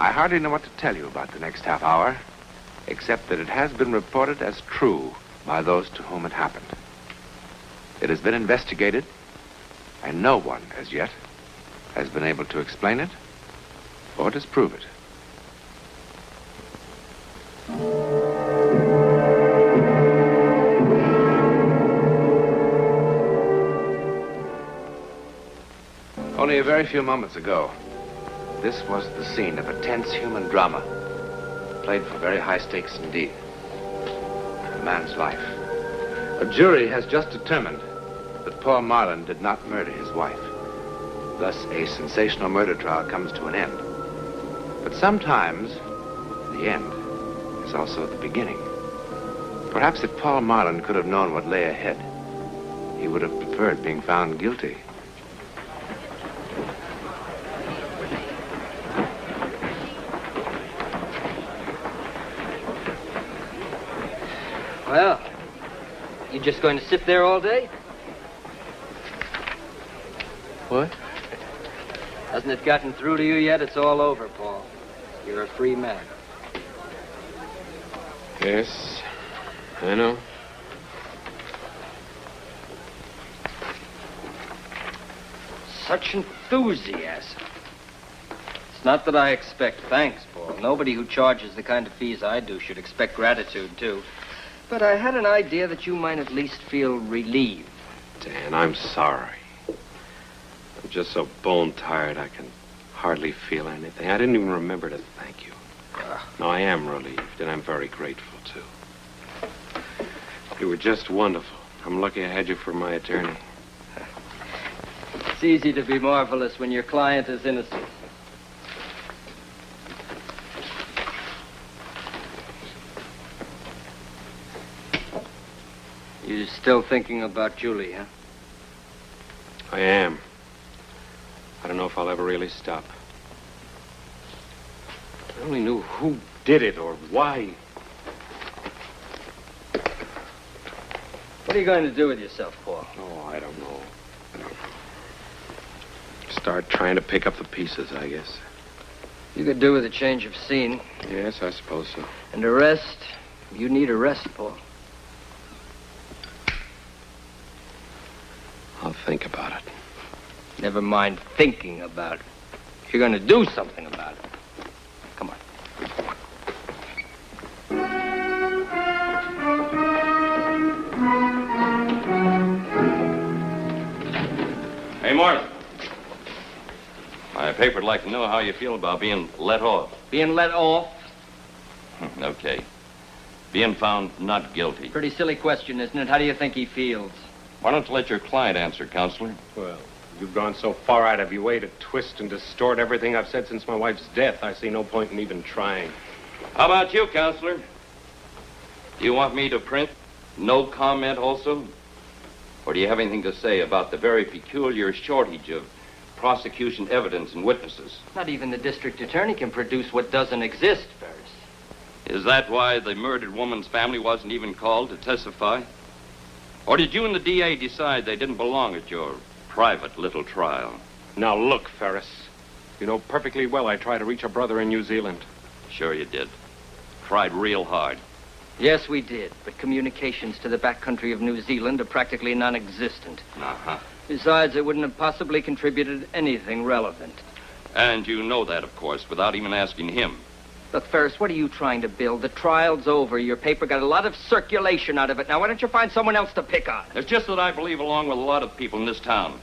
I hardly know what to tell you about the next half hour, except that it has been reported as true by those to whom it happened. It has been investigated, and no one, as yet, has been able to explain it or disprove it. Only a very few moments ago, this was the scene of a tense human drama, played for very high stakes indeed. A man's life. A jury has just determined that Paul Marlin did not murder his wife. Thus, a sensational murder trial comes to an end. But sometimes, the end is also the beginning. Perhaps if Paul Marlin could have known what lay ahead, he would have preferred being found guilty. Well, you just going to sit there all day? What? Hasn't it gotten through to you yet? It's all over, Paul. You're a free man. Yes, I know. Such enthusiasm. It's not that I expect thanks, Paul. Nobody who charges the kind of fees I do should expect gratitude, too. But I had an idea that you might at least feel relieved. Dan, I'm sorry. I'm just so bone-tired I can hardly feel anything. I didn't even remember to thank you. No, I am relieved, and I'm very grateful, too. You were just wonderful. I'm lucky I had you for my attorney. It's easy to be marvelous when your client is innocent. You're still thinking about Julie, huh? I am. I don't know if I'll ever really stop. If I only knew who did it or why. What are you going to do with yourself, Paul? Oh, I don't know. Start trying to pick up the pieces, I guess. You could do with a change of scene. Yes, I suppose so. And a rest. You need a rest, Paul. I'll think about it. Never mind thinking about it. You're going to do something about it. Come on. Hey, Martha. My paper would like to know how you feel about being let off. Being let off? Okay. Being found not guilty. Pretty silly question, isn't it? How do you think he feels? Why don't you let your client answer, Counselor? Well, you've gone so far out of your way to twist and distort everything I've said since my wife's death, I see no point in even trying. How about you, Counselor? Do you want me to print no comment also? Or do you have anything to say about the very peculiar shortage of prosecution evidence and witnesses? Not even the district attorney can produce what doesn't exist, Ferris. Is that why the murdered woman's family wasn't even called to testify? Or did you and the DA decide they didn't belong at your private little trial? Now look, Ferris. You know perfectly well I tried to reach a brother in New Zealand. Sure you did. Tried real hard. Yes, we did, but communications to the backcountry of New Zealand are practically non-existent. Uh-huh. Besides, it wouldn't have possibly contributed anything relevant. And you know that, of course, without even asking him. Look, Ferris, what are you trying to build? The trial's over. Your paper got a lot of circulation out of it. Now, why don't you find someone else to pick on? It's just that I believe, along with a lot of people in this town,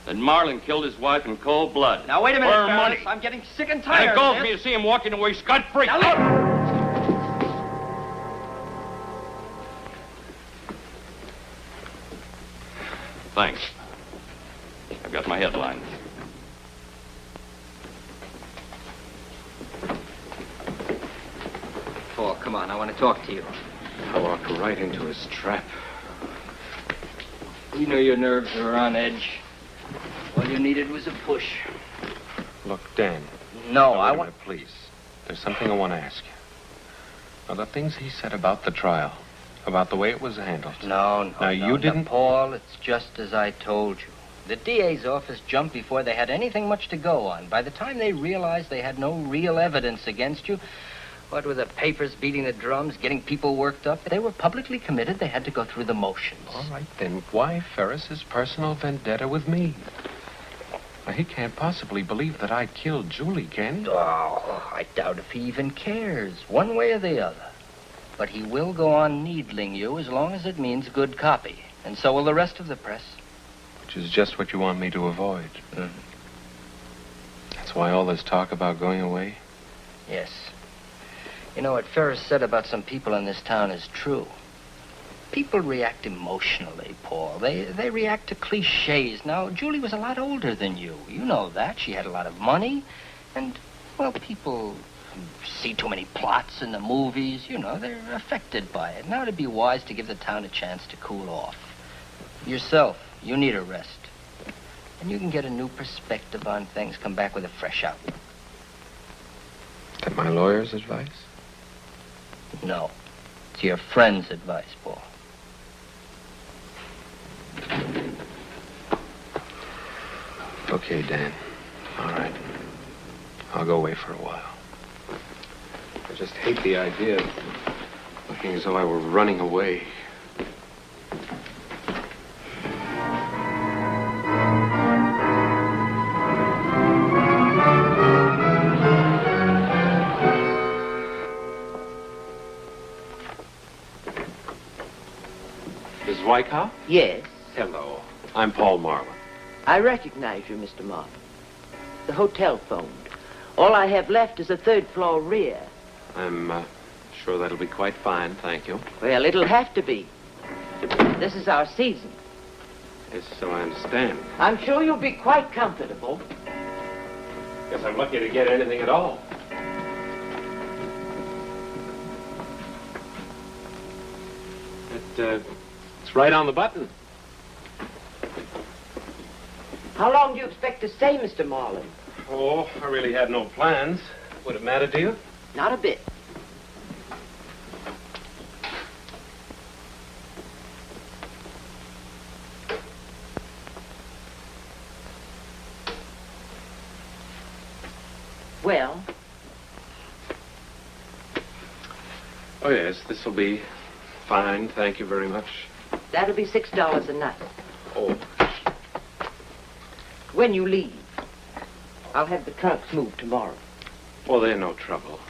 that Marlin killed his wife in cold blood. Now, wait a minute, For Ferris. money. I'm getting sick and And tired it galls of me this. to see him walking away scot-free. Now, look! Thanks. I've got my headline. Paul, come on. I want to talk to you. I walked right into his trap. You know your nerves are on edge. All you needed was a push. Look, Dan. No, Now, I wait a want... minute, please. There's something I want to ask you. Now, the things he said about the trial, about the way it was handled. No. Now, you didn't... Paul, it's just as I told you. The DA's office jumped before they had anything much to go on. By the time they realized they had no real evidence against you, what with the papers beating the drums, getting people worked up, they were publicly committed. They had to go through the motions. All right, then why Ferris's personal vendetta with me? Well, he can't possibly believe that I killed Julie, can he? Oh, I doubt if he even cares, one way or the other. But he will go on needling you as long as it means good copy. And so will the rest of the press. Which is just what you want me to avoid. That's why all this talk about going away? Yes. You know, what Ferris said about some people in this town is true. People react emotionally, Paul. They react to cliches. Now, Julie was a lot older than you. You know that. She had a lot of money. And, well, people see too many plots in the movies. You know, they're affected by it. Now, it'd be wise to give the town a chance to cool off. Yourself, you need a rest. And you can get a new perspective on things, come back with a fresh outlook. Is that my lawyer's advice? No. It's your friend's advice, Paul. Okay, Dan. All right. I'll go away for a while. I just hate the idea of looking as though I were running away. Miss Wyckoff? Yes, Hello. I'm Paul Marlin. I recognize you, Mr. Martin. The hotel phoned. All I have left is a third-floor rear. I'm sure that'll be quite fine, thank you. Well, it'll have to be. This is our season. Yes, so I understand. I'm sure you'll be quite comfortable. Guess I'm lucky to get anything at all. It's right on the button. How long do you expect to stay, Mr. Marlin? Oh, I really had no plans. Would it matter to you? Not a bit. Well, Oh, yes, this will be fine. Thank you very much. that'll be $6 a night. Oh, When you leave, I'll have the trunks moved tomorrow. well, they're no trouble.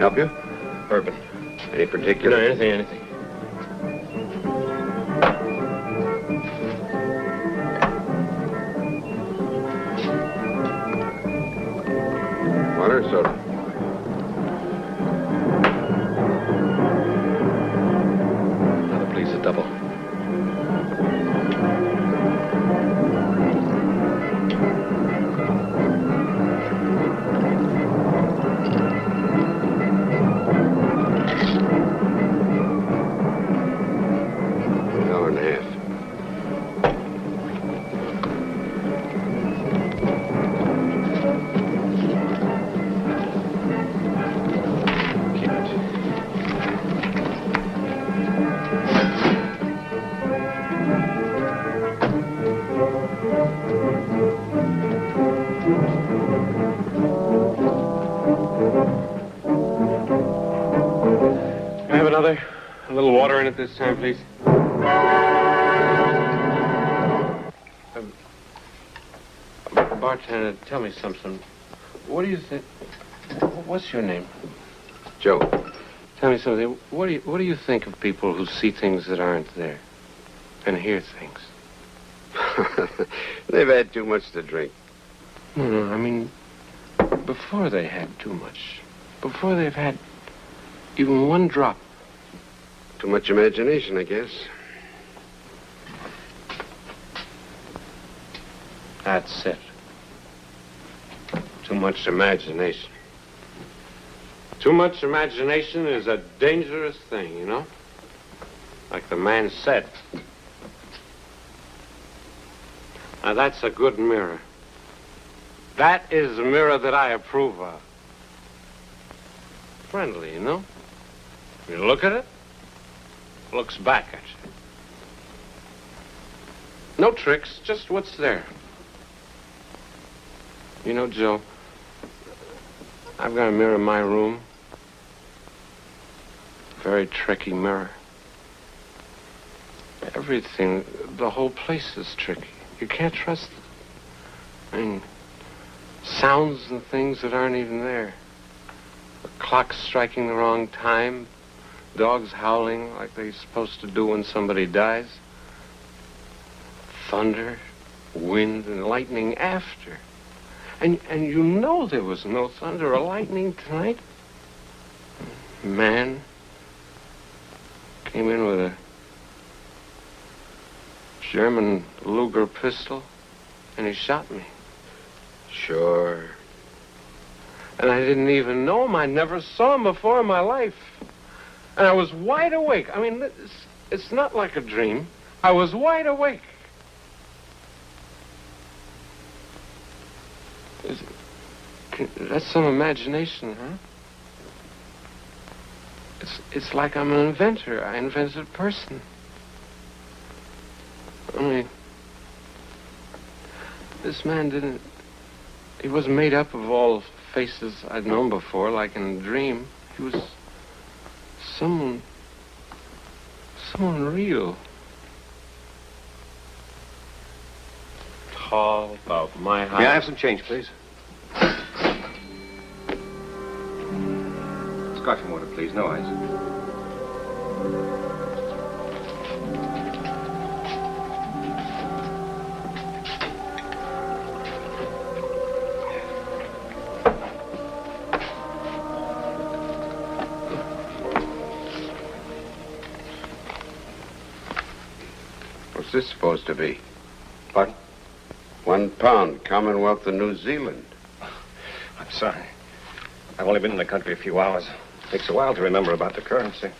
Help you? Urban. Any particular? No, anything. Water or soda? Another, please, a double. A little water in it this time, please. Bartender, tell me something. What do you think? What's your name? Joe. Tell me something. What do you think of people who see things that aren't there and hear things? They've had too much to drink. No, I mean, before they had too much. Before they've had even one drop. Too much imagination, I guess. That's it. Too much imagination. Too much imagination is a dangerous thing, you know? Like the man said. Now, that's a good mirror. That is a mirror that I approve of. Friendly, you know? You look at it, looks back at you. No tricks, just what's there. You know, Joe, I've got a mirror in my room. Very tricky mirror. Everything, the whole place is tricky. You can't trust it. I mean, sounds and things that aren't even there. The clock striking the wrong time. Dogs howling like they're supposed to do when somebody dies. Thunder, wind, and lightning after. And you know there was no thunder or lightning tonight. Man came in with a German Luger pistol, and he shot me. Sure. And I didn't even know him. I never saw him before in my life. And I was wide awake. I mean, it's not like a dream. I was wide awake. That's some imagination, huh? It's like I'm an inventor. I invented a person. Only this man didn't... He wasn't made up of all faces I'd known before, like in a dream. He was someone real. Tall, about my height. May I have some change, please? Scotch and water, please. No ice. What's this supposed to be? Pardon? £1, Commonwealth of New Zealand. I'm sorry. I've only been in the country a few hours. Takes a while to remember about the currency.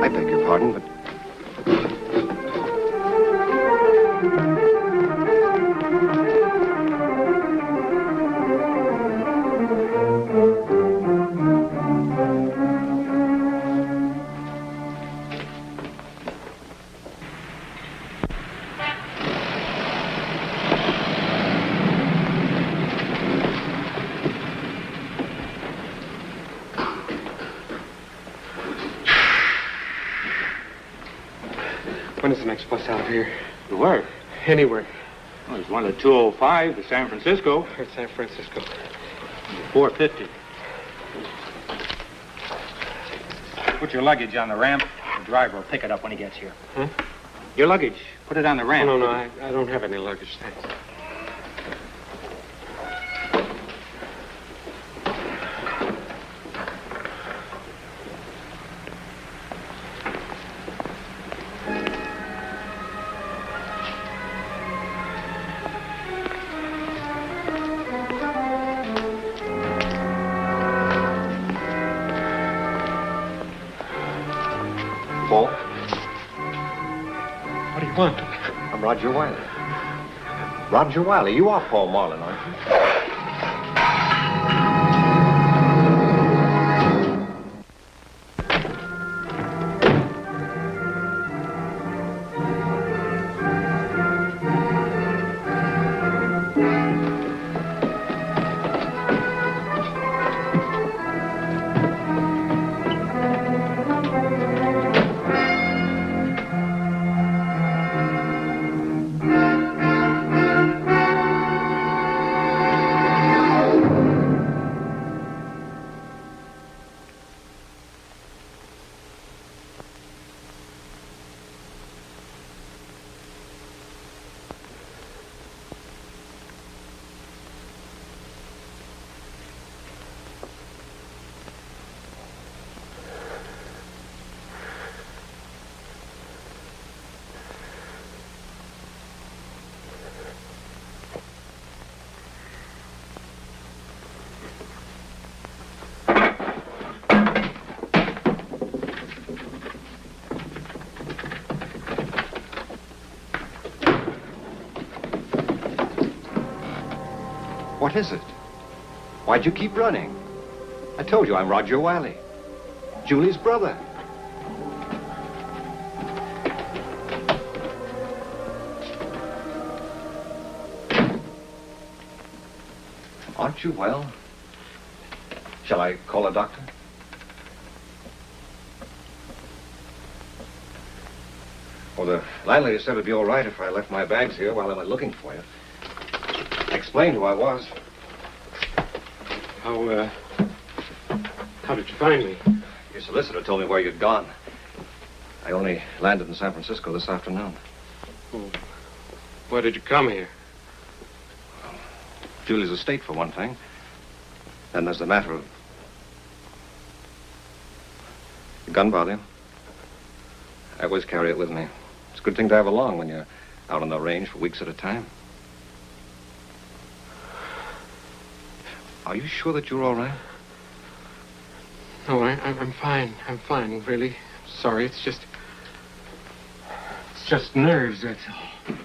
I beg your pardon, but... When is the next bus out of here? To where? Anywhere. Well, there's one at 2:05 to San Francisco. Or San Francisco. 4:50. Put your luggage on the ramp. The driver will pick it up when he gets here. Huh? Your luggage. Put it on the ramp. Oh, no, I don't have any luggage, thanks. Paul? What do you want? I'm Roger Wiley. Roger Wiley, you are Paul Marlin, aren't you? What is it? Why'd you keep running? I told you I'm Roger Wiley. Julie's brother. Aren't you well? Shall I call a doctor? Well, the landlady said it'd be all right if I left my bags here while I went looking for you. I explained who I was. How did you find me? Your solicitor told me where you'd gone. I only landed in San Francisco this afternoon. Well, why did you come here? Julie's estate, for one thing. Then there's the matter of... The gun bother you? I always carry it with me. It's a good thing to have along when you're out on the range for weeks at a time. Are you sure that you're all right? No, I'm fine. I'm fine, really. Sorry, it's just nerves, that's all.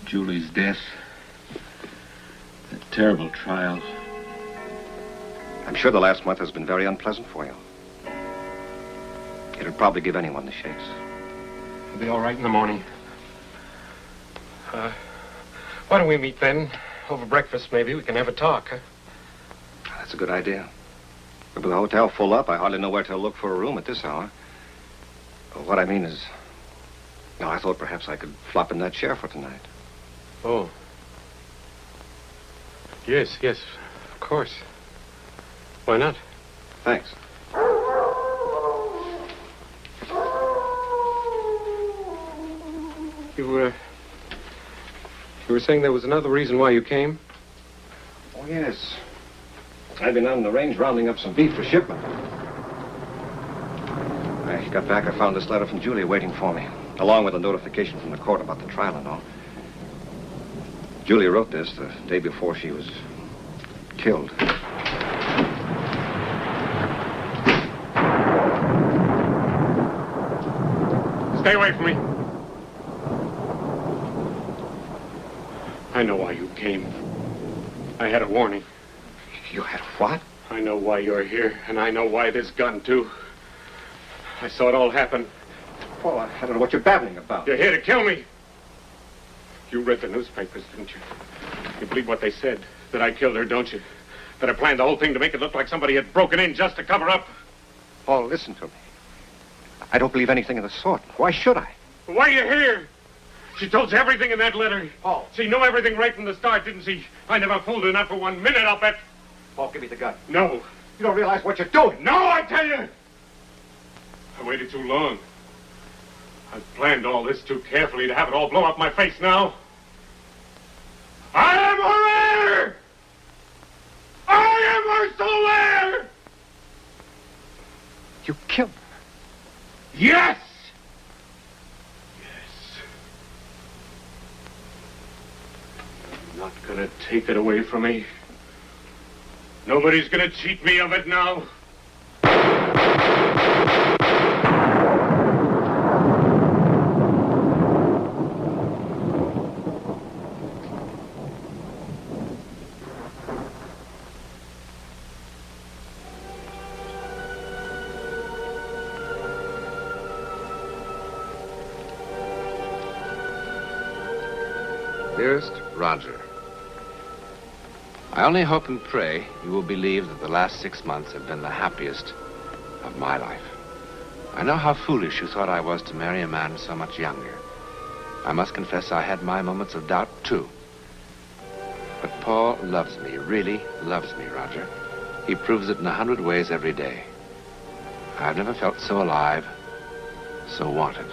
Julie's death. That terrible trial. I'm sure the last month has been very unpleasant for you. It'll probably give anyone the shakes. I'll be all right in the morning. Why don't we meet then? Over breakfast, maybe. We can have a talk, huh? That's a good idea. But with the hotel full up, I hardly know where to look for a room at this hour. What I mean is... No, I thought perhaps I could flop in that chair for tonight. Oh. Yes, of course. Why not? Thanks. You were saying there was another reason why you came? Oh, yes. I've been out on the range rounding up some beef for shipment. When I got back, I found this letter from Julie waiting for me, along with a notification from the court about the trial and all. Julie wrote this the day before she was killed. Stay away from me. I know why you came. I had a warning. You had what? I know why you're here, and I know why this gun, too. I saw it all happen. Well, I don't know what you're babbling about. You're here to kill me. You read the newspapers, didn't you? You believe what they said, that I killed her, don't you? That I planned the whole thing to make it look like somebody had broken in just to cover up. Paul, listen to me. I don't believe anything of the sort. Why should I? Why are you here? She told you everything in that letter. Paul. She knew everything right from the start, didn't she? I never fooled her, not for 1 minute, I'll bet. Paul, give me the gun. No. You don't realize what you're doing. No, I tell you! I waited too long. I've planned all this too carefully to have it all blow up my face now. I am her heir! I am her sole heir! You killed him. Yes! Yes. You're not gonna take it away from me. Nobody's gonna cheat me of it now. Dearest Roger, I only hope and pray you will believe that the last 6 months have been the happiest of my life. I know how foolish you thought I was to marry a man so much younger. I must confess I had my moments of doubt, too. But Paul loves me, really loves me, Roger. He proves it in 100 ways every day. I've never felt so alive, so wanted.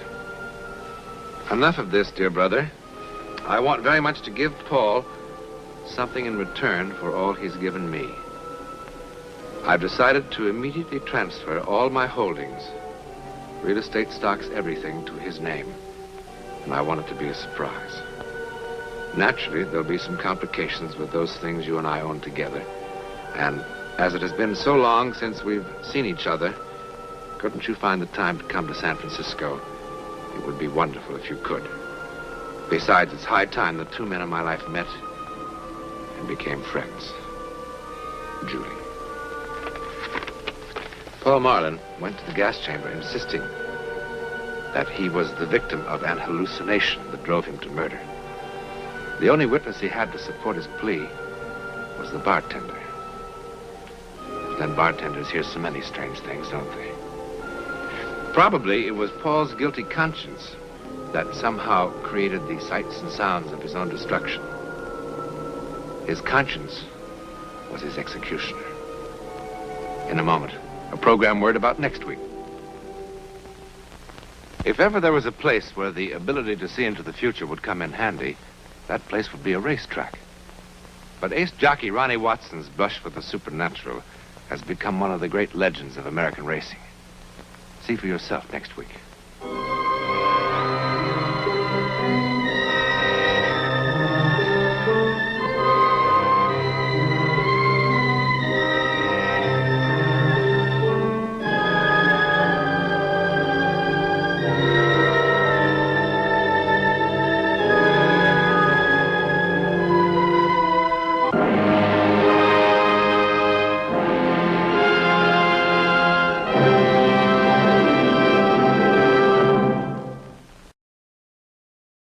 Enough of this, dear brother. I want very much to give Paul something in return for all he's given me. I've decided to immediately transfer all my holdings, real estate, stocks, everything, to his name. And I want it to be a surprise. Naturally, there'll be some complications with those things you and I own together. And as it has been so long since we've seen each other, couldn't you find the time to come to San Francisco? It would be wonderful if you could. Besides, it's high time the two men in my life met and became friends. Julie. Paul Marlin went to the gas chamber insisting that he was the victim of an hallucination that drove him to murder. The only witness he had to support his plea was the bartender. But then bartenders hear so many strange things, don't they? Probably it was Paul's guilty conscience that somehow created the sights and sounds of his own destruction. His conscience was his executioner. In a moment, a program word about next week. If ever there was a place where the ability to see into the future would come in handy, that place would be a racetrack. But ace jockey Ronnie Watson's brush with the supernatural has become one of the great legends of American racing. See for yourself next week.